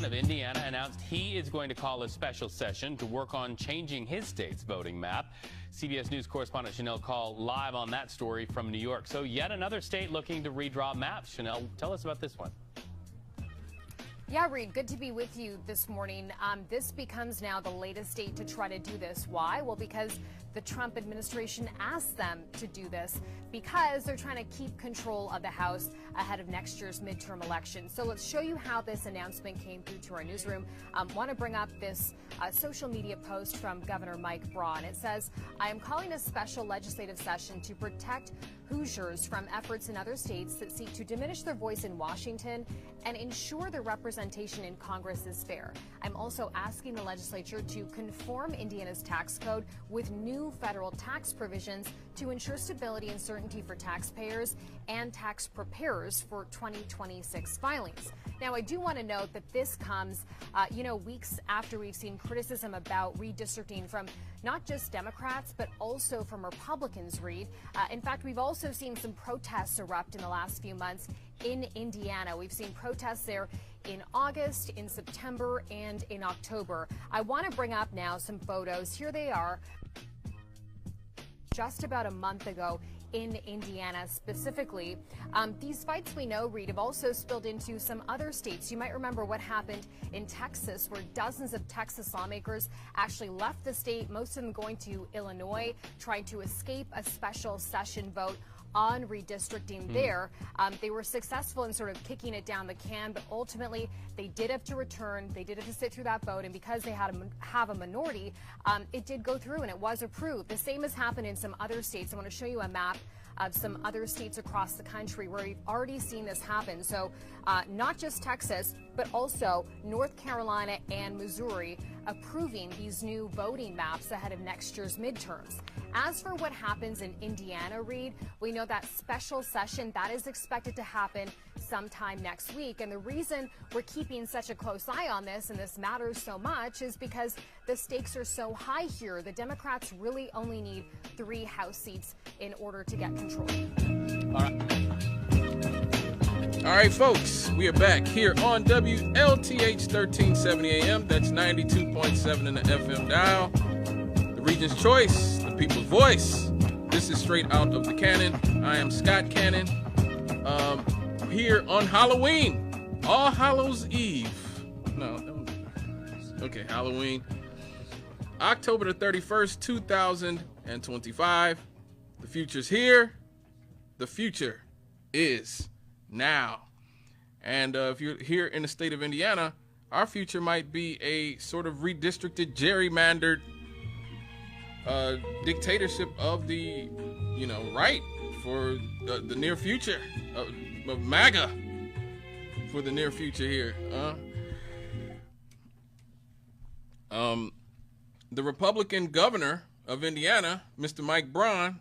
Braun of Indiana announced he is going to call a special session to work on changing his state's voting map. CBS News correspondent Chanel Call live on that story from New York. So yet another state looking to redraw maps. Chanel, tell us about this one. Yeah, Reed, good to be with you this morning. This becomes now the latest state to try to do this. Why? Well, because the Trump administration asked them to do this because they're trying to keep control of the House ahead of next year's midterm election. So let's show you how this announcement came through to our newsroom. Want to bring up this social media post from Governor Mike Braun. It says, I am calling a special legislative session to protect Hoosiers from efforts in other states that seek to diminish their voice in Washington and ensure their representation in Congress is fair. I'm also asking the legislature to conform Indiana's tax code with new federal tax provisions to ensure stability and certainty for taxpayers and tax preparers for 2026 filings. Now, I do want to note that this comes, weeks after we've seen criticism about redistricting from not just Democrats, but also from Republicans, Reed. In fact, we've also seen some protests erupt in the last few months in Indiana. We've seen protests there in August, in September, and in October. I want to bring up now some photos. Here they are. Just about a month ago in Indiana specifically. These fights, we know, Reed, have also spilled into some other states. You might remember what happened in Texas, where dozens of Texas lawmakers actually left the state, most of them going to Illinois, trying to escape a special session vote on redistricting there. They were successful in sort of kicking it down the can, but ultimately they did have to return. They did have to sit through that vote, and because they had have a minority, it did go through and it was approved. The same has happened in some other states. I want to show you a map of some other states across the country where we've already seen this happen. So not just Texas, but also North Carolina and Missouri approving these new voting maps ahead of next year's midterms. As for what happens in Indiana, Reed, we know that special session that is expected to happen sometime next week. And the reason we're keeping such a close eye on this and this matters so much is because the stakes are so high here. The Democrats really only need 3 House seats in order to get control. All right, folks, we are back here on WLTH 1370 AM. That's 92.7 in the FM dial. The region's choice, the people's voice. This is straight out of the cannon. I am Scott Cannon. Here on Halloween, All Hallows Eve. Okay, Halloween. October the 31st, 2025. The future's here. The future is now. And if you're here in the state of Indiana, our future might be a sort of redistricted, gerrymandered dictatorship of the, right for the near future of MAGA for the near future here. The Republican governor of Indiana, Mr. Mike Braun,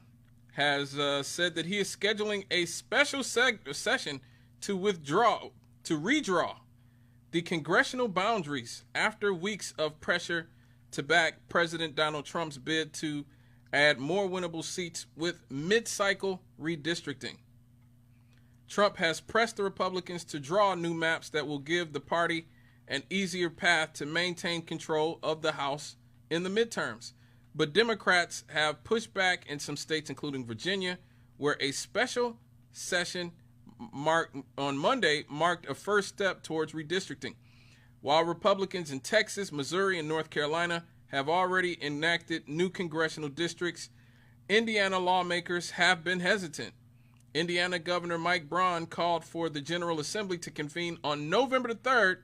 has said that he is scheduling a special session to redraw the congressional boundaries after weeks of pressure to back President Donald Trump's bid to add more winnable seats with mid-cycle redistricting. Trump has pressed the Republicans to draw new maps that will give the party an easier path to maintain control of the House in the midterms. But Democrats have pushed back in some states, including Virginia, where a special session on Monday marked a first step towards redistricting. While Republicans in Texas, Missouri, and North Carolina have already enacted new congressional districts, Indiana lawmakers have been hesitant. Indiana Governor Mike Braun called for the General Assembly to convene on November the 3rd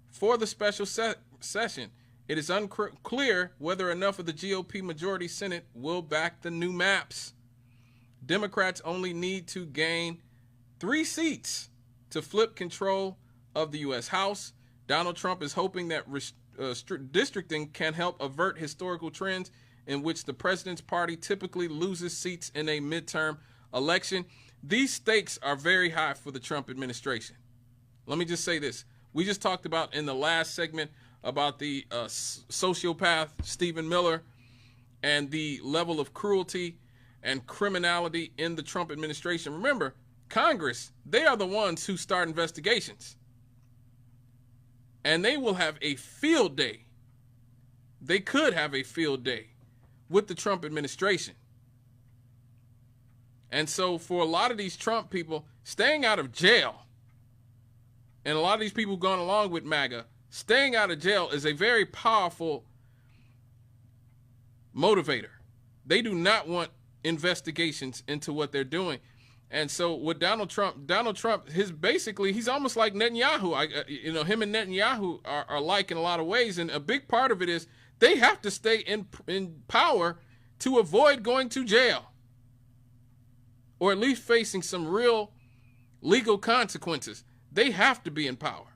for the special session. It is unclear whether enough of the GOP majority Senate will back the new maps. Democrats only need to gain 3 seats to flip control of the U.S. House. Donald Trump is hoping that districting can help avert historical trends in which the president's party typically loses seats in a midterm election. These stakes are very high for the Trump administration. Let me just say this. We just talked about in the last segment about the sociopath Stephen Miller and the level of cruelty and criminality in the Trump administration. Remember, Congress, they are the ones who start investigations. and they will have a field day. They could have a field day with the Trump administration. And so for a lot of these Trump people, staying out of jail, and a lot of these people who've gone along with MAGA, staying out of jail is a very powerful motivator. They do not want investigations into what they're doing. And so with Donald Trump, he's almost like Netanyahu. Him and Netanyahu are alike in a lot of ways. And a big part of it is they have to stay in power to avoid going to jail, or at least facing some real legal consequences. They have to be in power.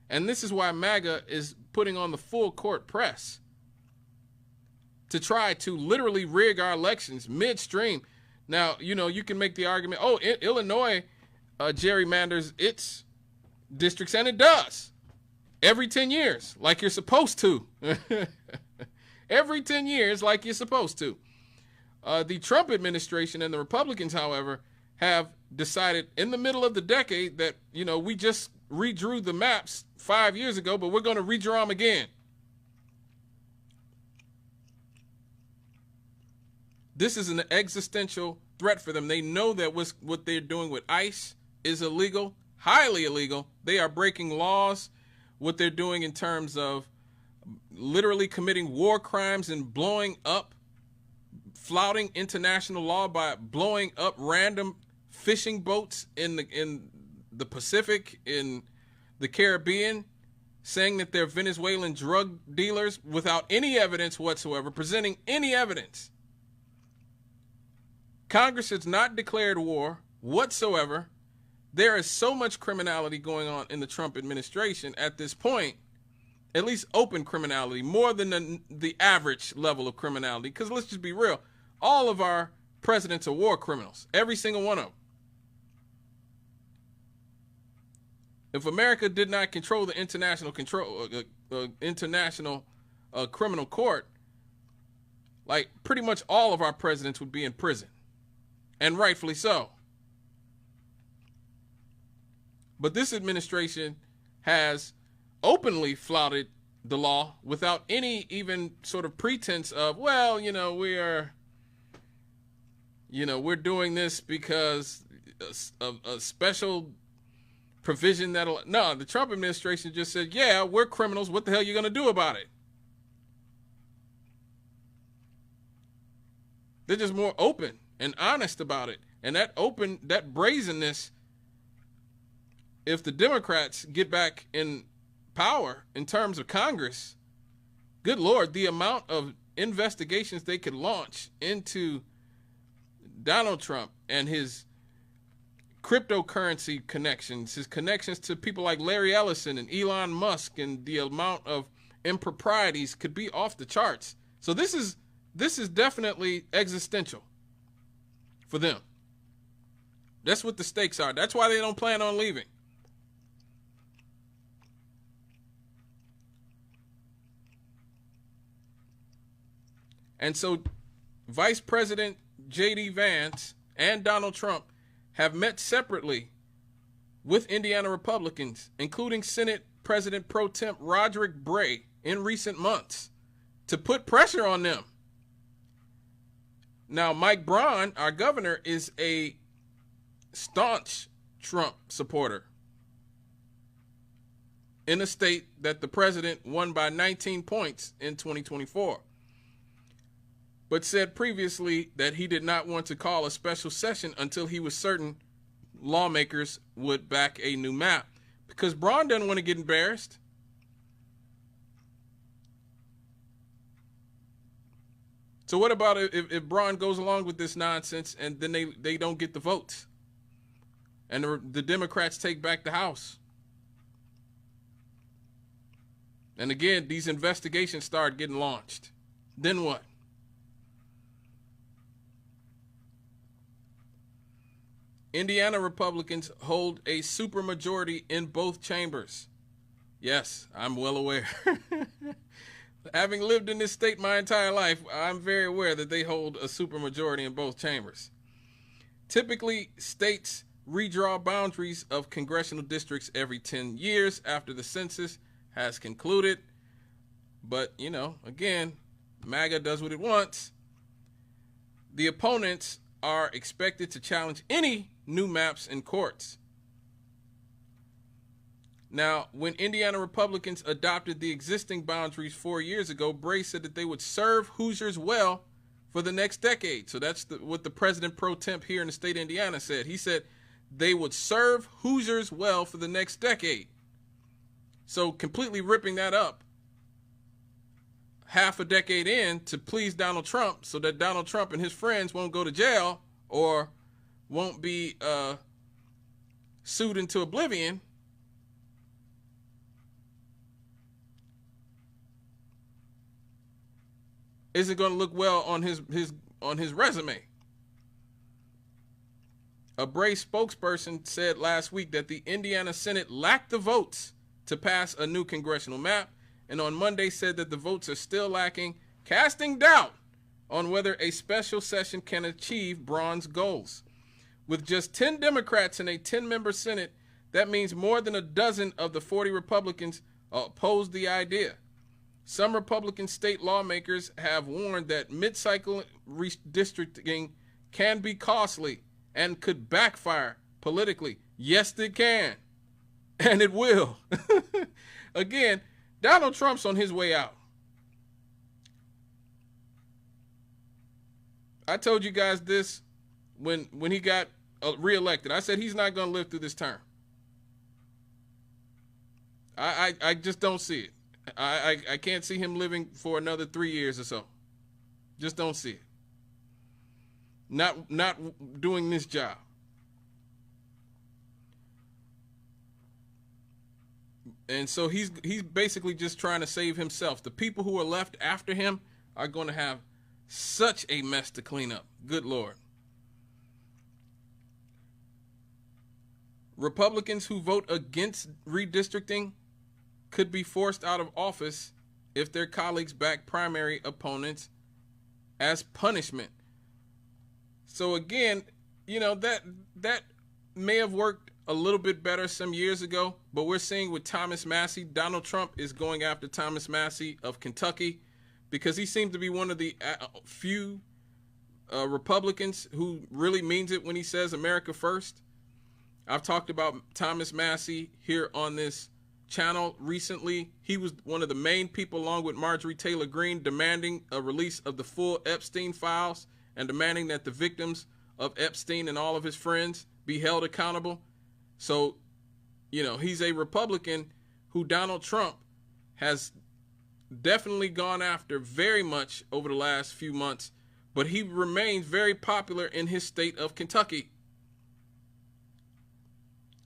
And this is why MAGA is putting on the full court press to try to literally rig our elections midstream. Now, you can make the argument, Illinois gerrymanders its districts, and it does. Every 10 years, like you're supposed to. Every 10 years, like you're supposed to. The Trump administration and the Republicans, however, have decided in the middle of the decade that, we just redrew the maps 5 years ago, but we're going to redraw them again. This is an existential threat for them. They know that what they're doing with ICE is illegal, highly illegal. They are breaking laws. What they're doing in terms of literally committing war crimes and blowing up, flouting international law by blowing up random fishing boats in the Pacific, in the Caribbean, saying that they're Venezuelan drug dealers without any evidence whatsoever, presenting any evidence. Congress has not declared war whatsoever. There is so much criminality going on in the Trump administration at this point, at least open criminality, more than the average level of criminality. Because let's just be real, all of our presidents are war criminals, every single one of them. If America did not control the international criminal court, like pretty much all of our presidents would be in prison, and rightfully so. But this administration has openly flouted the law without any even sort of pretense of, we're doing this because of a special provision that'll... No, the Trump administration just said, yeah, we're criminals. What the hell are you going to do about it? They're just more open and honest about it. And that brazenness, if the Democrats get back in power in terms of Congress, good Lord, the amount of investigations they could launch into Donald Trump and his cryptocurrency connections, his connections to people like Larry Ellison and Elon Musk, and the amount of improprieties could be off the charts. So this is definitely existential for them. That's what the stakes are. That's why they don't plan on leaving. And so Vice President J.D. Vance and Donald Trump have met separately with Indiana Republicans, including Senate President Pro Temp Roderick Bray, in recent months to put pressure on them. Now, Mike Braun, our governor, is a staunch Trump supporter in a state that the president won by 19 points in 2024, but said previously that he did not want to call a special session until he was certain lawmakers would back a new map, because Braun doesn't want to get embarrassed. So what about if Braun goes along with this nonsense and then they don't get the votes and the Democrats take back the House? And again, these investigations start getting launched. Then what? Indiana Republicans hold a supermajority in both chambers. Yes, I'm well aware. Having lived in this state my entire life, I'm very aware that they hold a supermajority in both chambers. Typically, states redraw boundaries of congressional districts every 10 years after the census. has concluded. But, you know, again, MAGA does what it wants. The opponents are expected to challenge any new maps in courts. Now, when Indiana Republicans adopted the existing boundaries 4 years ago, Bray said that they would serve Hoosiers well for the next decade. So that's what the president pro temp here in the state of Indiana said. He said they would serve Hoosiers well for the next decade. So completely ripping that up half a decade in to please Donald Trump so that Donald Trump and his friends won't go to jail or won't be sued into oblivion. Isn't going to look well on his resume. A Bray spokesperson said last week that the Indiana Senate lacked the votes to pass a new congressional map, and on Monday said that the votes are still lacking, casting doubt on whether a special session can achieve Braun's goals. With just 10 Democrats in a 10-member Senate, that means more than a dozen of the 40 Republicans opposed the idea. Some Republican state lawmakers have warned that mid-cycle redistricting can be costly and could backfire politically. Yes, it can. And it will. Again, Donald Trump's on his way out. I told you guys this when he got reelected. I said he's not going to live through this term. I just don't see it. I can't see him living for another 3 years or so. Just don't see it. Not doing this job. And so he's basically just trying to save himself. The people who are left after him are going to have such a mess to clean up. Good Lord. Republicans who vote against redistricting could be forced out of office if their colleagues back primary opponents as punishment. So again, you know, that may have worked a little bit better some years ago, but we're seeing with Thomas Massie, Donald Trump is going after Thomas Massie of Kentucky because he seems to be one of the few Republicans who really means it when he says America first. I've talked about Thomas Massie here on this channel recently. He was one of the main people, along with Marjorie Taylor Greene, demanding a release of the full Epstein files and demanding that the victims of Epstein and all of his friends be held accountable. So, you know, he's a Republican who Donald Trump has definitely gone after very much over the last few months, but he remains very popular in his state of Kentucky.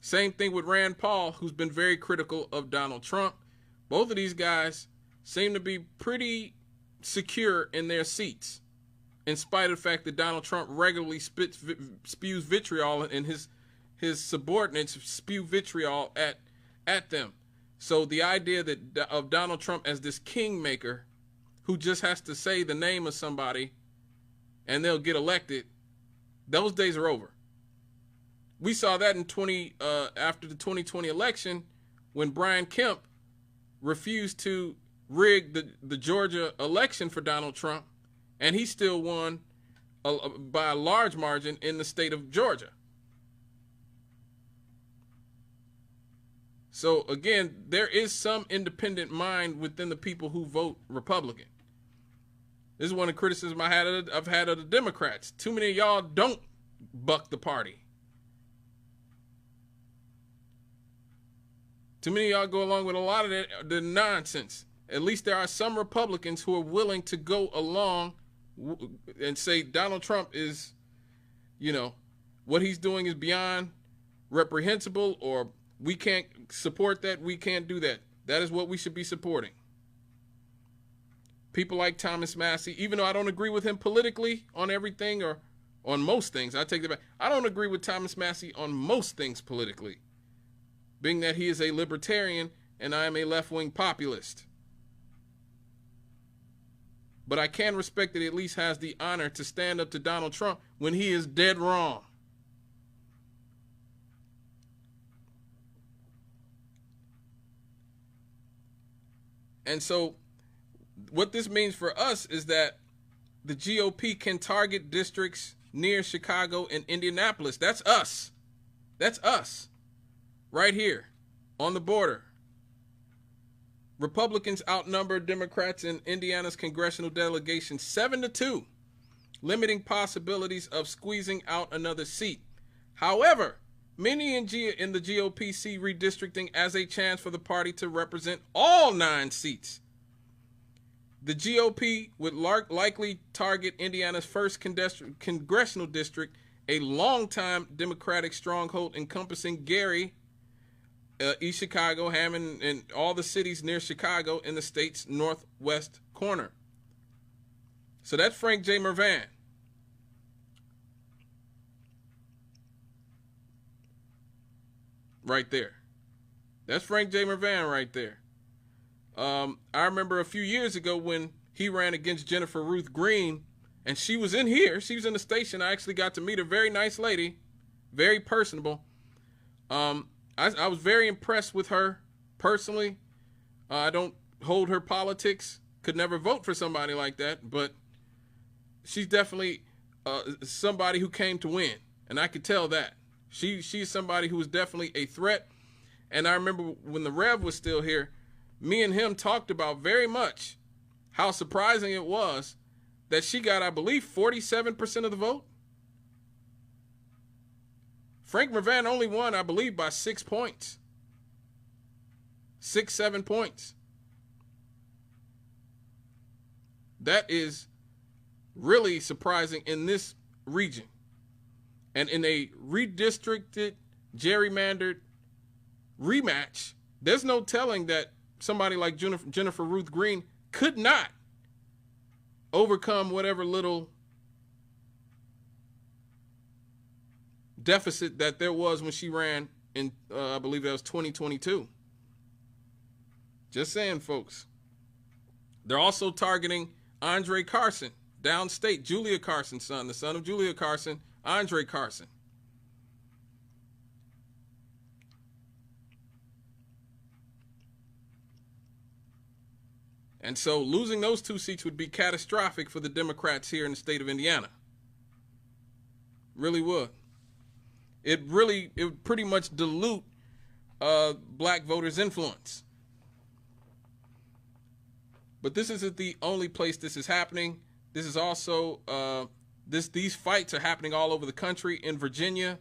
Same thing with Rand Paul, who's been very critical of Donald Trump. Both of these guys seem to be pretty secure in their seats, in spite of the fact that Donald Trump regularly spews vitriol, and his subordinates spew vitriol at them. So the idea that of Donald Trump as this kingmaker who just has to say the name of somebody and they'll get elected, those days are over. We saw that in after the 2020 election when Brian Kemp refused to rig the Georgia election for Donald Trump, and he still won by a large margin in the state of Georgia. So again, there is some independent mind within the people who vote Republican. This is one of the criticisms I've had of the Democrats. Too many of y'all don't buck the party. Too many of y'all go along with a lot of the nonsense. At least there are some Republicans who are willing to go along and say Donald Trump is, you know, what he's doing is beyond reprehensible, or we can't support that, we can't do that. That is what we should be supporting. People like Thomas Massie, even though I don't agree with him politically on everything or on most things, I take that back. I don't agree with Thomas Massie on most things politically, being that he is a libertarian and I am a left-wing populist. But I can respect that he at least has the honor to stand up to Donald Trump when he is dead wrong. And so what this means for us is that the GOP can target districts near Chicago and Indianapolis. That's us. That's us. Right here on the border. Republicans outnumber Democrats in Indiana's congressional delegation 7-2, limiting possibilities of squeezing out another seat. However, many in the GOP see redistricting as a chance for the party to represent all 9 seats. The GOP would likely target Indiana's first congressional district, a longtime Democratic stronghold encompassing Gary, East Chicago, Hammond, and all the cities near Chicago in the state's northwest corner. So that's Frank J. Mervan. Right there. That's Frank J. Mervan right there. I remember a few years ago when he ran against Jennifer Ruth Green, and she was in here. She was in the station. I actually got to meet her. Very nice lady. Very personable. I was very impressed with her personally. I don't hold her politics. Could never vote for somebody like that, but she's definitely somebody who came to win, and I could tell that. She's somebody who was definitely a threat. And I remember when the Rev was still here, me and him talked about very much how surprising it was that she got, I believe, 47% of the vote. Frank Mervan only won, I believe, by 6 points. 6-7 points. That is really surprising in this region. And in a redistricted, gerrymandered rematch, there's no telling that somebody like Jennifer Ruth Green could not overcome whatever little deficit that there was when she ran in, I believe that was 2022. Just saying, folks. They're also targeting Andre Carson, downstate, Julia Carson's son, the son of Julia Carson, Andre Carson. And so losing those 2 seats would be catastrophic for the Democrats here in the state of Indiana. Really would. It would pretty much dilute black voters' influence. But this isn't the only place this is happening. This is also, these fights are happening all over the country. In Virginia,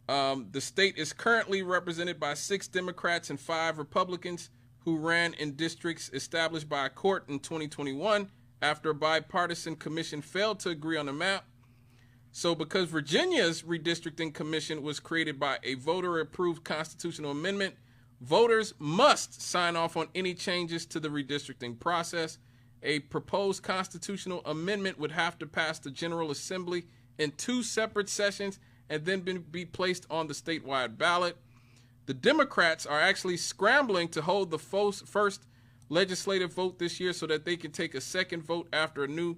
the state is currently represented by 6 Democrats and 5 Republicans who ran in districts established by a court in 2021 after a bipartisan commission failed to agree on a map. So because Virginia's redistricting commission was created by a voter-approved constitutional amendment, voters must sign off on any changes to the redistricting process. A proposed constitutional amendment would have to pass the General Assembly in 2 separate sessions and then be placed on the statewide ballot. The Democrats are actually scrambling to hold the first legislative vote this year so that they can take a second vote after a new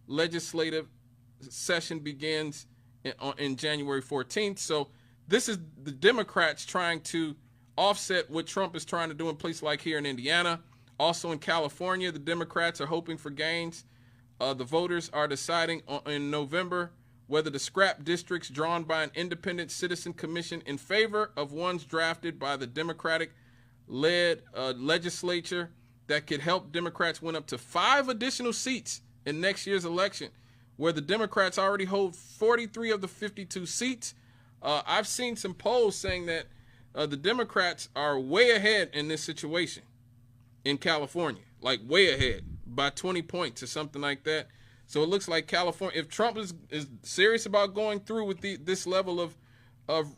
legislative session begins in January 14th. So this is the Democrats trying to offset what Trump is trying to do in places like here in Indiana. Also in California, the Democrats are hoping for gains. The voters are deciding in November whether to scrap districts drawn by an independent citizen commission in favor of ones drafted by the Democratic-led legislature that could help Democrats win up to 5 additional seats in next year's election, where the Democrats already hold 43 of the 52 seats. I've seen some polls saying that the Democrats are way ahead in this situation in California, like way ahead by 20 points or something like that. So it looks like California, if Trump is serious about going through with this level of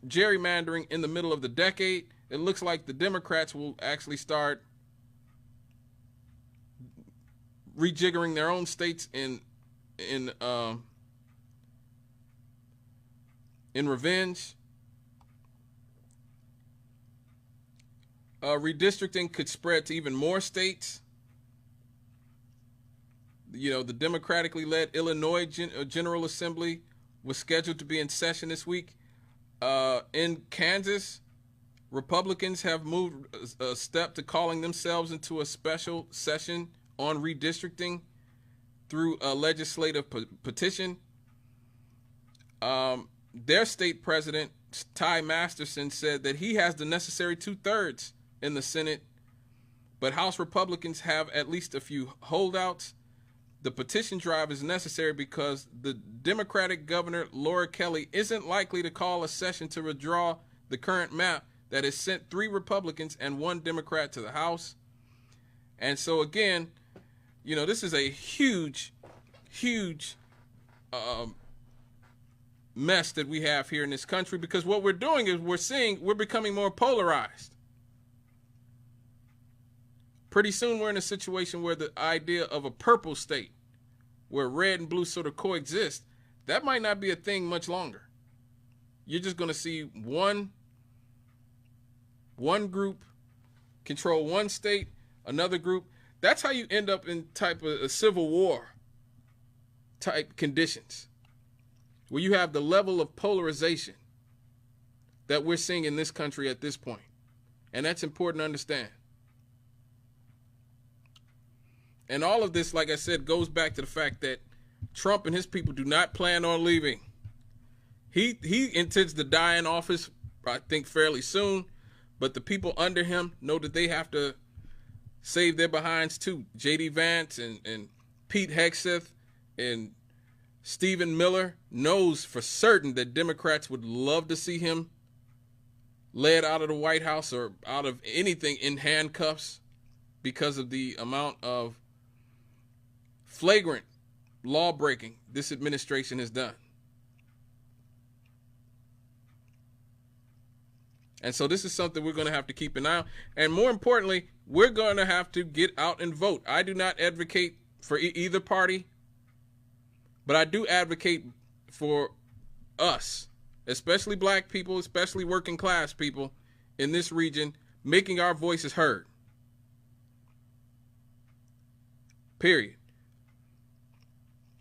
gerrymandering in the middle of the decade, it looks like the Democrats will actually start rejiggering their own states in revenge. Redistricting could spread to even more states. You know, the democratically led Illinois General Assembly was scheduled to be in session this week. In Kansas, Republicans have moved a step to calling themselves into a special session on redistricting through a legislative petition. Their state president, Ty Masterson, said that he has the necessary 2/3 in the Senate, but House Republicans have at least a few holdouts. The petition drive is necessary because the Democratic Governor Laura Kelly isn't likely to call a session to withdraw the current map that has sent 3 Republicans and 1 Democrat to the House. And so again, you know, this is a huge mess that we have here in this country, because what we're doing is we're becoming more polarized. Pretty soon we're in a situation where the idea of a purple state, where red and blue sort of coexist, that might not be a thing much longer. You're just going to see one group control one state, another group. That's how you end up in type of a civil war type conditions, where you have the level of polarization that we're seeing in this country at this point. And that's important to understand. And all of this, like I said, goes back to the fact that Trump and his people do not plan on leaving. He intends to die in office, I think, fairly soon. But the people under him know that they have to save their behinds too. J.D. Vance and Pete Hegseth and Stephen Miller knows for certain that Democrats would love to see him led out of the White House or out of anything in handcuffs, because of the amount of flagrant law breaking this administration has done. And so this is something we're going to have to keep an eye on. And more importantly, we're going to have to get out and vote. I do not advocate for either party, but I do advocate for us, especially black people, especially working class people in this region, making our voices heard. Period.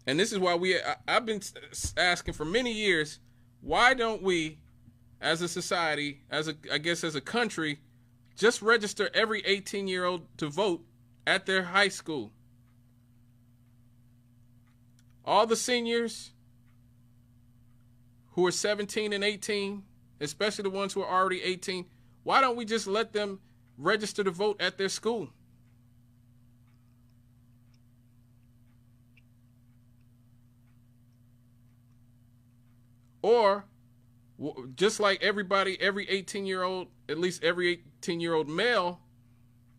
And this is why I've been asking for many years, why don't we, as a society, as a country, just register every 18-year-old to vote at their high school? All the seniors who are 17 and 18, especially the ones who are already 18, why don't we just let them register to vote at their school? Or just like everybody, every 18-year-old, at least every 18-year-old male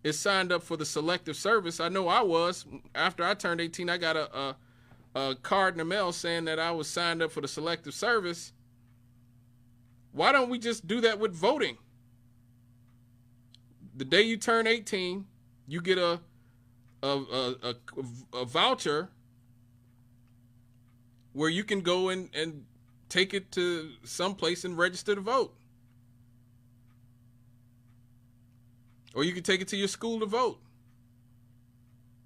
is signed up for the selective service. I know I was. After I turned 18, I got a card in the mail saying that I was signed up for the selective service. Why don't we just do that with voting? The day you turn 18, you get a voucher where you can go and take it to some place and register to vote. Or you can take it to your school to vote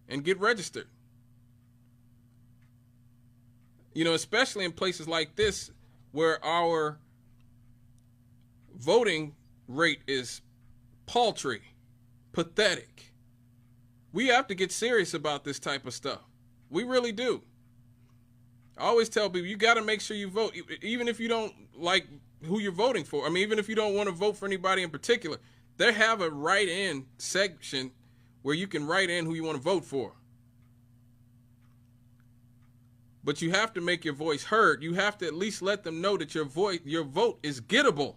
and get registered. You know, especially in places like this where our voting rate is paltry, pathetic. We have to get serious about this type of stuff. We really do. I always tell people, you got to make sure you vote, even if you don't like who you're voting for. I mean, even if you don't want to vote for anybody in particular, they have a write-in section where you can write in who you want to vote for. But you have to make your voice heard. You have to at least let them know that your vote is gettable.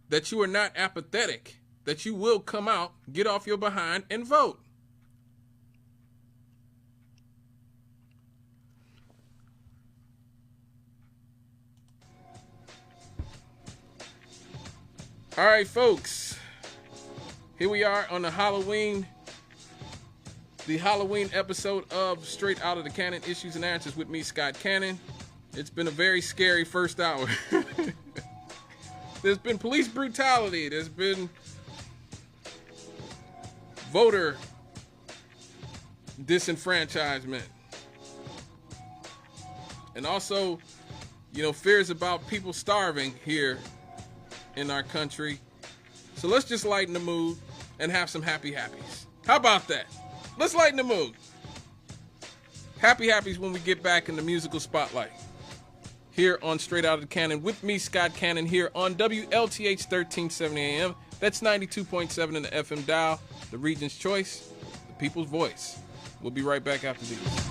That you are not apathetic. That you will come out, get off your behind, and vote. All right, folks. Here we are on the Halloween episode of Straight Out of the Cannon, Issues and Answers with me, Scott Cannon. It's been a very scary first hour. There's been police brutality. There's been voter disenfranchisement. And also You know, fears about people starving here in our country. So let's just lighten the mood and have some happy happies. How about that? Let's lighten the mood. Happy happies when we get back in the musical spotlight. Here on Straight Out of the Cannon with me, Scott Cannon, here on WLTH 1370 AM. That's 92.7 in the FM dial, the region's choice, the people's voice. We'll be right back after these.